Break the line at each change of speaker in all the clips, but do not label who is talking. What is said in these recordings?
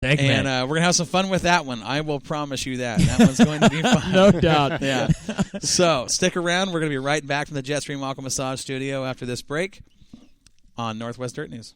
Thank you,
and
man.
we're going to have some fun with that one. I will promise you that. That one's going to be fun.
No doubt.
Yeah. So stick around. We're going to be right back from the Jetstream Aqua Massage Studio after this break on Northwest Dirt News.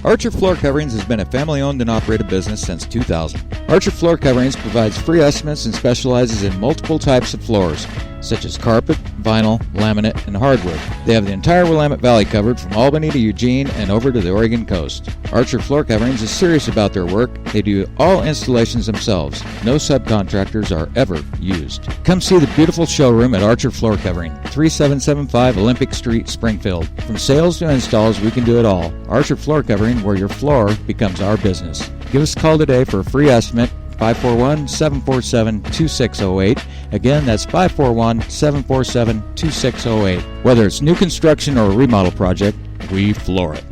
Archer Floor Coverings has been a family-owned and operated business since 2000. Archer Floor Coverings provides free estimates and specializes in multiple types of floors, such as carpet, vinyl, laminate, and hardwood. They have the entire Willamette Valley covered from Albany to Eugene and over to the Oregon coast. Archer Floor Coverings is serious about their work. They do all installations themselves. No subcontractors are ever used. Come see the beautiful showroom at Archer Floor Covering, 3775 Olympic Street, Springfield. From sales to installs, we can do it all. Archer Floor Covering, where your floor becomes our business. Give us a call today for a free estimate, 541-747-2608. Again, that's 541-747-2608. Whether it's new construction or a remodel project, we floor it.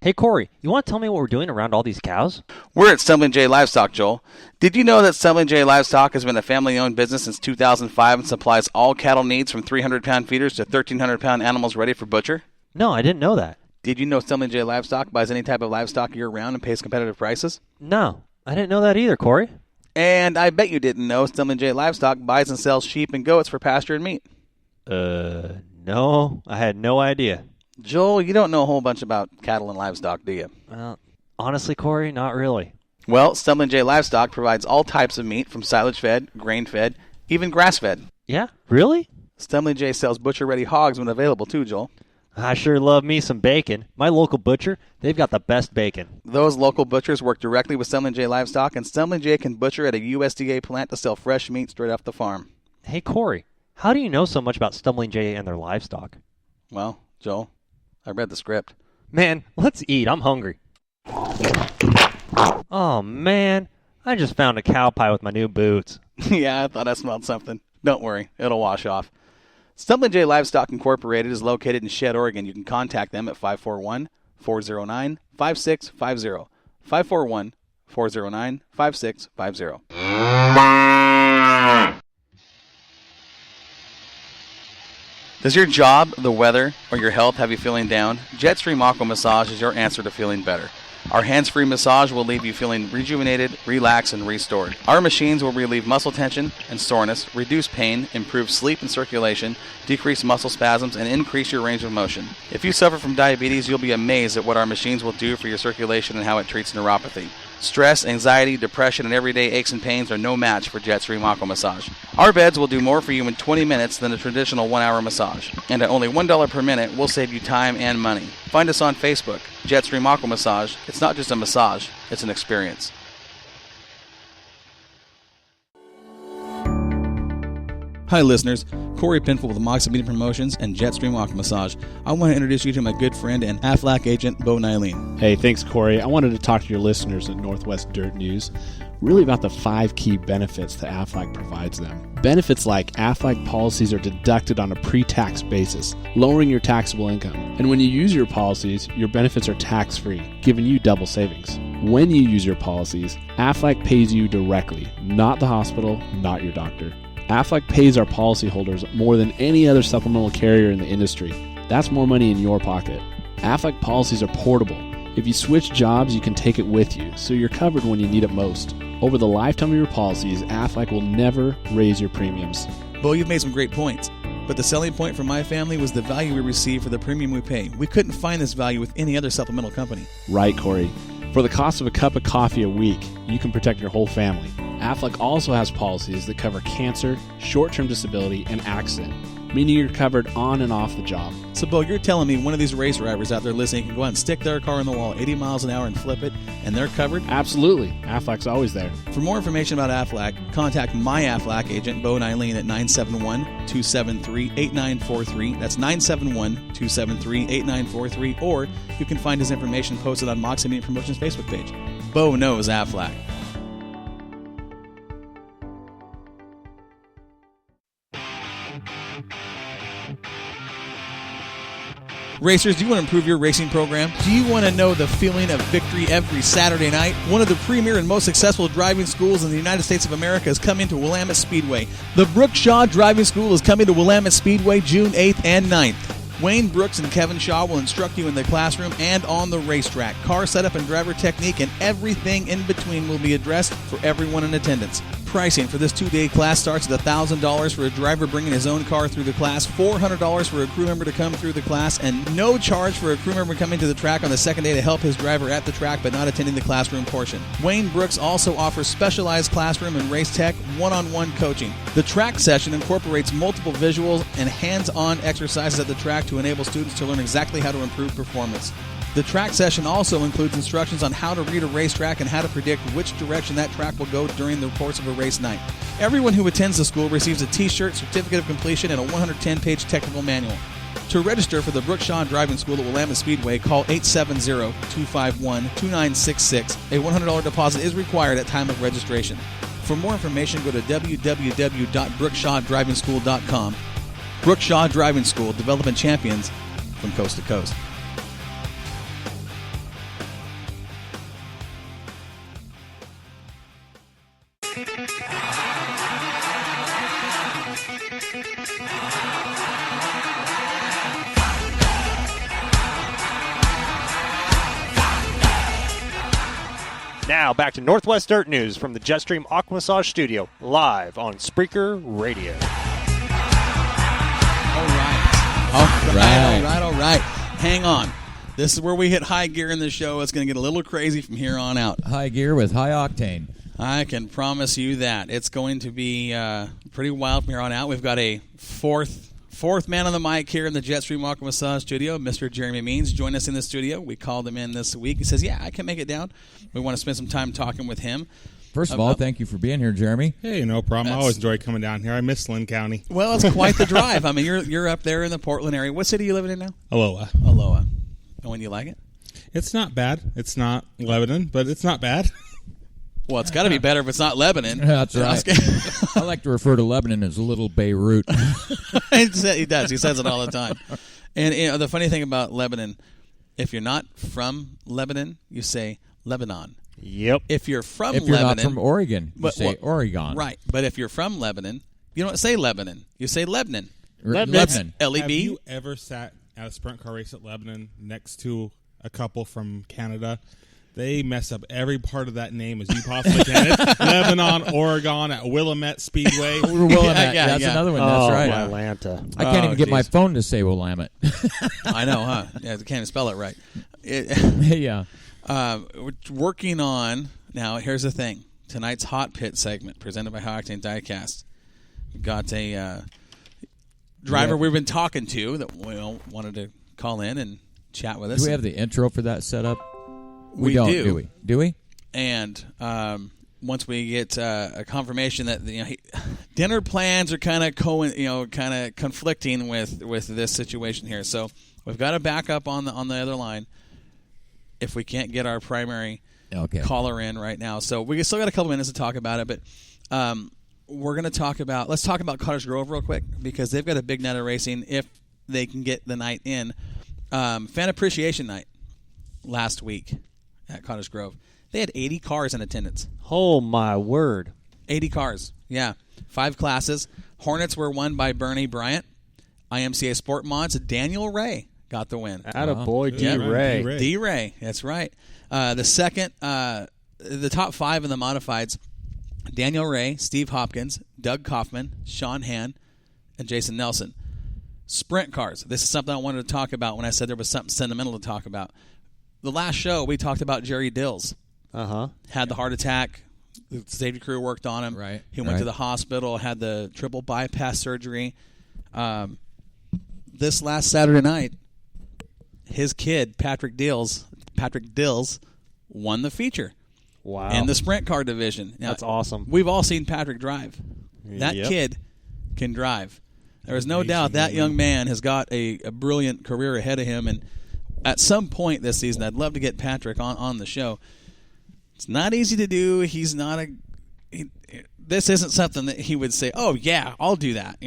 Hey, Corey, you want to tell me what we're doing around all these cows?
We're at Stumbling J Livestock, Joel. Did you know that Stumbling J Livestock has been a family-owned business since 2005 and supplies all cattle needs from 300-pound feeders to 1,300-pound animals ready for butcher?
No, I didn't know that.
Did you know Stumbling J Livestock buys any type of livestock year-round and pays competitive prices?
No, I didn't know that either, Corey.
And I bet you didn't know Stumbling J Livestock buys and sells sheep and goats for pasture and meat.
No, I had no idea.
Joel, you don't know a whole bunch about cattle and livestock, do you?
Well, honestly, Corey, not really.
Well, Stumbling J Livestock provides all types of meat from silage-fed, grain-fed, even grass-fed.
Yeah, really?
Stumbling J sells butcher-ready hogs when available, too, Joel.
I sure love me some bacon. My local butcher, they've got the best bacon.
Those local butchers work directly with Stumbling J Livestock, and Stumbling J can butcher at a USDA plant to sell fresh meat straight off the farm.
Hey, Corey, how do you know so much about Stumbling J and their livestock?
Well, Joel, I read the script.
Man, let's eat. I'm hungry. Oh, man, I just found a cow pie with my new boots.
Yeah, I thought I smelled something. Don't worry, it'll wash off. Stumbling J Livestock Incorporated is located in Shedd, Oregon. You can contact them at 541-409-5650. 541-409-5650. Does your job, the weather, or your health have you feeling down? Jetstream Aqua Massage is your answer to feeling better. Our hands-free massage will leave you feeling rejuvenated, relaxed, and restored. Our machines will relieve muscle tension and soreness, reduce pain, improve sleep and circulation, decrease muscle spasms, and increase your range of motion. If you suffer from diabetes, you'll be amazed at what our machines will do for your circulation and how it treats neuropathy. Stress, anxiety, depression, and everyday aches and pains are no match for Jetstream Aqua Massage. Our beds will do more for you in 20 minutes than a traditional 1-hour massage. And at only $1 per minute, we'll save you time and money. Find us on Facebook, Jetstream Aqua Massage. It's not just a massage, it's an experience.
Hi, listeners. Corey Pinfield with Moxie Media Promotions and Jetstream Aqua Massage. I want to introduce you to my good friend and Aflac agent, Bo Nylene.
Hey, thanks, Corey. I wanted to talk to your listeners at Northwest Dirt News really about the 5 key benefits that Aflac provides them. Benefits like Aflac policies are deducted on a pre-tax basis, lowering your taxable income. And when you use your policies, your benefits are tax-free, giving you double savings. When you use your policies, Aflac pays you directly, not the hospital, not your doctor. Aflac pays our policyholders more than any other supplemental carrier in the industry. That's more money in your pocket. Aflac policies are portable. If you switch jobs, you can take it with you, so you're covered when you need it most. Over the lifetime of your policies, Aflac will never raise your premiums.
Bo, you've made some great points. But the selling point for my family was the value we receive for the premium we pay. We couldn't find this value with any other supplemental company.
Right, Corey. For the cost of a cup of coffee a week, you can protect your whole family. Aflac also has policies that cover cancer, short-term disability, and accident, meaning you're covered on and off the job.
So, Bo, you're telling me one of these race drivers out there listening can go out and stick their car on the wall 80 miles an hour and flip it, and they're covered?
Absolutely. Aflac's always there.
For more information about Aflac, contact my Aflac agent, Bo Nylene, at 971-273-8943. That's 971-273-8943. Or you can find his information posted on Moxie Media Promotions Facebook page. Bo knows Aflac. Racers, do you want to improve your racing program? Do you want to know the feeling of victory every Saturday night? One of the premier and most successful driving schools in the United States of America is coming to Willamette Speedway. The Brooke Shaw Driving School is coming to Willamette Speedway June 8th and 9th. Wayne Brooks and Kevin Shaw will instruct you in the classroom and on the racetrack. Car setup and driver technique and everything in between will be addressed for everyone in attendance. Pricing for this 2-day class starts at $1,000 for a driver bringing his own car through the class, $400 for a crew member to come through the class, and no charge for a crew member coming to the track on the second day to help his driver at the track but not attending the classroom portion. Wayne Brooks also offers specialized classroom and race tech one-on-one coaching. The track session incorporates multiple visuals and hands-on exercises at the track to enable students to learn exactly how to improve performance. The track session also includes instructions on how to read a racetrack and how to predict which direction that track will go during the course of a race night. Everyone who attends the school receives a t-shirt, certificate of completion, and a 110-page technical manual. To register for the Brooke Shaw Driving School at Willamette Speedway, call 870-251-2966. A $100 deposit is required at time of registration. For more information, go to www.brookshawdrivingschool.com. Brooke Shaw Driving School, developing champions from coast to coast.
Now back to Northwest Dirt News from the Jetstream Aqua Massage Studio, live on Spreaker Radio.
All right. Hang on. This is where we hit high gear in the show. It's going to get a little crazy from here on out.
High gear with high octane.
I can promise you that. It's going to be pretty wild from here on out. We've got a fourth man on the mic here in the Jetstream Aqua Massage Studio, Mr. Jeremy Means, joined us in the studio. We called him in this week. He says, yeah, I can make it down. We want to spend some time talking with him.
First of all, thank you for being here, Jeremy.
Hey, no problem. I always enjoy coming down here. I miss Lynn County.
Well, it's quite the drive. I mean, you're up there in the Portland area. What city are you living in now?
Aloha.
And when do you like it?
It's not bad. It's not Lebanon, but it's not bad.
Well, it's got to be better if it's not Lebanon.
That's right. I like to refer to Lebanon as Little Beirut.
He does. He says it all the time. And the funny thing about Lebanon, if you're not from Lebanon, you say Lebanon.
Yep.
If you're from
If you're
Lebanon,
not from Oregon, you say Oregon.
Right. But if you're from Lebanon, you don't say Lebanon. You say Lebanon.
Lebanon.
L-E-B.
Have you ever sat at a sprint car race at Lebanon next to a couple from Canada? They mess up every part of that name as you possibly can. It's Lebanon, Oregon, at Willamette Speedway.
Willamette. That's another one. That's right.
Atlanta.
I can't even get my phone to say Willamette.
I know, huh? Yeah, I can't even spell it right.
Yeah.
We're working on, now here's the thing. Tonight's Hot Pit segment presented by High Octane Diecast. We've got a driver we've been talking to that wanted to call in and chat with us.
Do we have the intro for that set up?
We
don't,
do.
do we? Do we?
And once we get a confirmation that dinner plans are kind of conflicting with this situation here, so we've got a backup on the other line if we can't get our primary caller in right now. So we still got a couple minutes to talk about it, but we're going to talk about. Let's talk about Cottage Grove real quick because they've got a big night of racing if they can get the night in. Fan Appreciation Night last week at Cottage Grove. They had 80 cars in attendance.
Oh, my word.
80 cars, yeah. 5 classes. Hornets were won by Bernie Bryant. IMCA Sport Mods, Daniel Ray got the win.
Attaboy, D-Ray.
D-Ray, that's right. The top 5 in the modifieds, Daniel Ray, Steve Hopkins, Doug Kaufman, Sean Han, and Jason Nelson. Sprint cars. This is something I wanted to talk about when I said there was something sentimental to talk about. The last show, we talked about Jerry Dills. Had the heart attack. The safety crew worked on him.
Right.
He went to the hospital, had the triple bypass surgery. This last Saturday night, his kid, Patrick Dills, won the feature.
Wow.
In the sprint car division. Now,
that's awesome.
We've all seen Patrick drive. That kid can drive. There is no doubt that young man has got a brilliant career ahead of him, and at some point this season, I'd love to get Patrick on the show. It's not easy to do. He's not this isn't something that he would say, oh, yeah, I'll do that.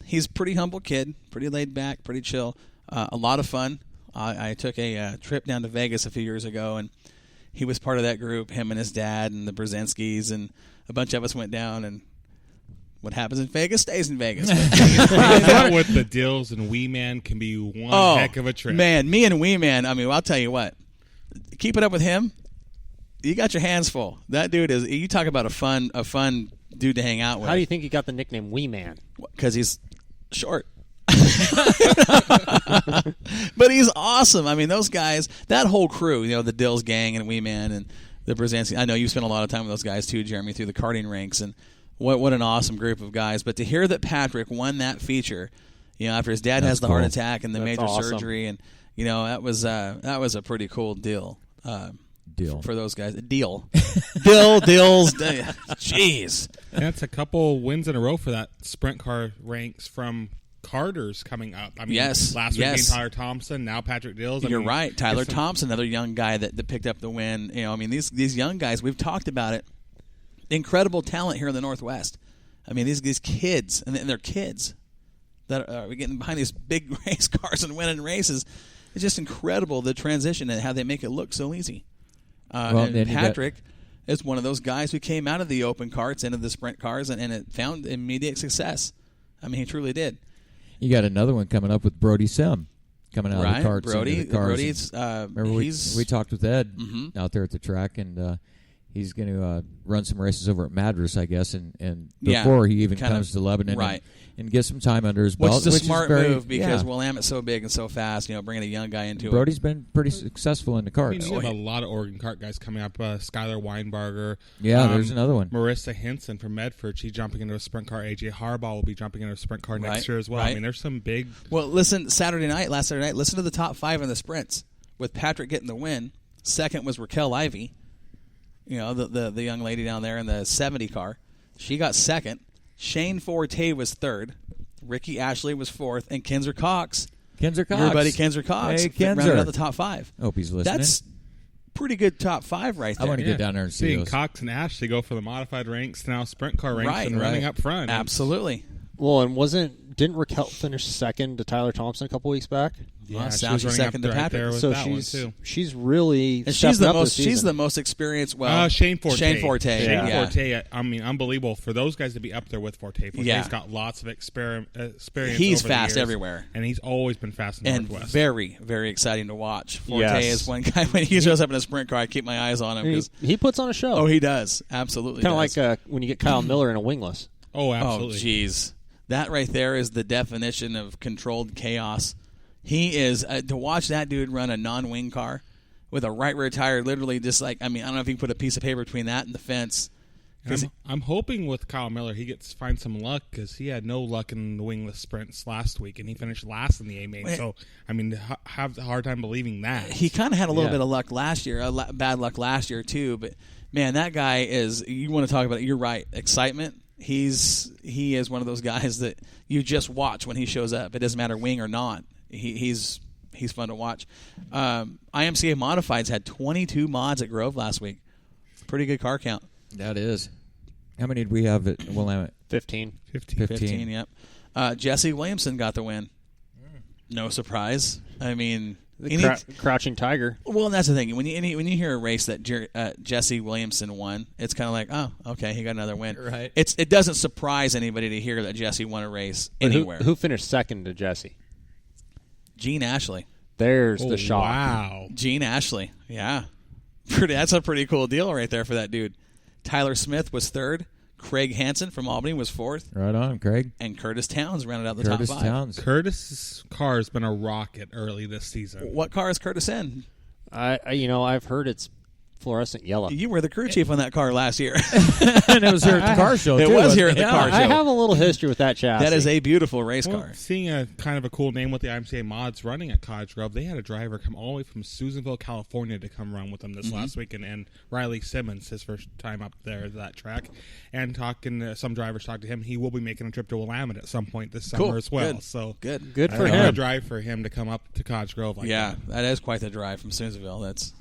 He's a pretty humble kid, pretty laid back, pretty chill, a lot of fun. I took a trip down to Vegas a few years ago, and he was part of that group, him and his dad and the Brzezinskis, and a bunch of us went down, and what happens in Vegas stays in Vegas.
That with the Dills and Wee Man can be one heck of a trip.
Man, me and Wee Man, I mean, I'll tell you what, keep it up with him, you got your hands full. That dude is, you talk about a fun dude to hang out with.
How do you think he got the nickname Wee Man?
Because he's short. But he's awesome. I mean, those guys, that whole crew, the Dills gang and Wee Man and the Brzezinski. I know you spent a lot of time with those guys too, Jeremy, through the karting rinks, and what an awesome group of guys. But to hear that Patrick won that feature, after his dad has the heart attack and the major surgery, and that was a pretty cool deal. For those guys. Dills. Jeez.
That's a couple wins in a row for that sprint car ranks from Carter's coming up. I mean, last week being Tyler Thompson, now Patrick Dills.
You're right. Tyler Thompson, another young guy that picked up the win. These young guys, we've talked about it. Incredible talent here in the Northwest. I mean, these kids, and they're kids that are getting behind these big race cars and winning races. It's just incredible, the transition and how they make it look so easy. And Patrick is one of those guys who came out of the open karts into the sprint cars and it found immediate success. I mean, he truly did.
You got another one coming up with Brody Sim coming out of the karts.
Brody's.
Remember we talked with Ed out there at the track, and he's going to run some races over at Madras, I guess, and before he even comes to Lebanon, and get some time under his belt.
Which is a smart move because Willamette's so big and so fast. Bringing a young guy into it.
Brody's been pretty successful in the karts.
You have a lot of Oregon kart guys coming up. Skylar Weinbarger.
Yeah, there's another one.
Marissa Hinson from Medford. She's jumping into a sprint car. AJ Harbaugh will be jumping into a sprint car next year as well. I mean, there's some big.
Well, listen, last Saturday night, listen to the top 5 in the sprints with Patrick getting the win. Second was Raquel Ivey. The young lady down there in the 70 car. She got second. Shane Forte was third. Ricky Ashley was fourth. And Kenzer Cox.
Your
buddy Kenzer Cox.
Hey, Kenzer.
Rounded out the top 5.
Hope he's listening.
That's pretty good top 5 right there.
I want to get down there and see those.
Cox and Ashley go for the modified ranks to now sprint car ranks and running up front.
Absolutely.
Well, and didn't Raquel finish second to Tyler Thompson a couple weeks back?
Yeah,
sounds like second to Patrick.
So she's really
she's the most experienced. Well,
Shane Forte.
Shane
Forte. I mean, unbelievable for those guys to be up there with Forte. Forte's got lots of experience.
He's
over
fast
the years,
everywhere,
and he's always been fast in the
and
Northwest.
Very, very exciting to watch. Forte is one guy when he shows up in a sprint car, I keep my eyes on him.
He puts on a show.
Oh, he does. Absolutely.
Kind of like when you get Kyle Miller in a wingless.
Oh, absolutely.
Oh, jeez. That right there is the definition of controlled chaos. He is to watch that dude run a non-wing car with a right rear tire, literally just like, I don't know if you can put a piece of paper between that and the fence.
I'm hoping with Kyle Miller he find some luck because he had no luck in the wingless sprints last week, and he finished last in the A main. So have a hard time believing that.
He kind of had a little bit of luck last year, bad luck last year too. But man, that guy is. You want to talk about it? You're right. Excitement. He is one of those guys that you just watch when he shows up. It doesn't matter wing or not. He's fun to watch. IMCA Modifieds had 22 mods at Grove last week. Pretty good car count.
That is. How many did we have at Willamette?
15.
15, yep. Jesse Williamson got the win. No surprise. I mean,
Crouching Tiger.
Well, and that's the thing. When you hear a race that Jesse Williamson won, it's kind of like, oh, okay, he got another win.
Right.
It doesn't surprise anybody to hear that Jesse won a race anywhere.
Who finished second to Jesse?
Gene Ashley.
There's the shot.
Wow.
Gene Ashley. Yeah. That's a pretty cool deal right there for that dude. Tyler Smith was third. Craig Hansen from Albany was fourth.
Right on, Craig.
And Curtis Towns rounded out the top 5.
Curtis's car has been a rocket early this season.
What car is Curtis in?
I've heard it's fluorescent yellow.
You were the crew chief on that car last year.
And it was here at the car show, too.
It was here at the car show.
I have a little history with that chassis.
That is a beautiful race car.
Seeing a kind of a cool name with the IMCA mods running at Cottage Grove, they had a driver come all the way from Susanville, California to come run with them this last weekend, and Riley Simmons, his first time up there at that track. And some drivers talked to him. He will be making a trip to Willamette at some point this summer as well.
Good.
So
good
for him.
A drive for him to come up to Cottage Grove like that.
That is quite the drive from Susanville. It's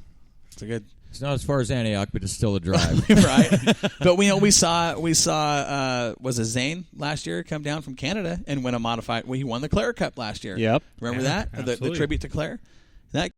a good.
It's not as far as Antioch, but it's still a drive.
Right. But we saw was it Zane last year come down from Canada and win a modified. Well, he won the Claire Cup last year.
Yep.
Remember that? The tribute to Claire? That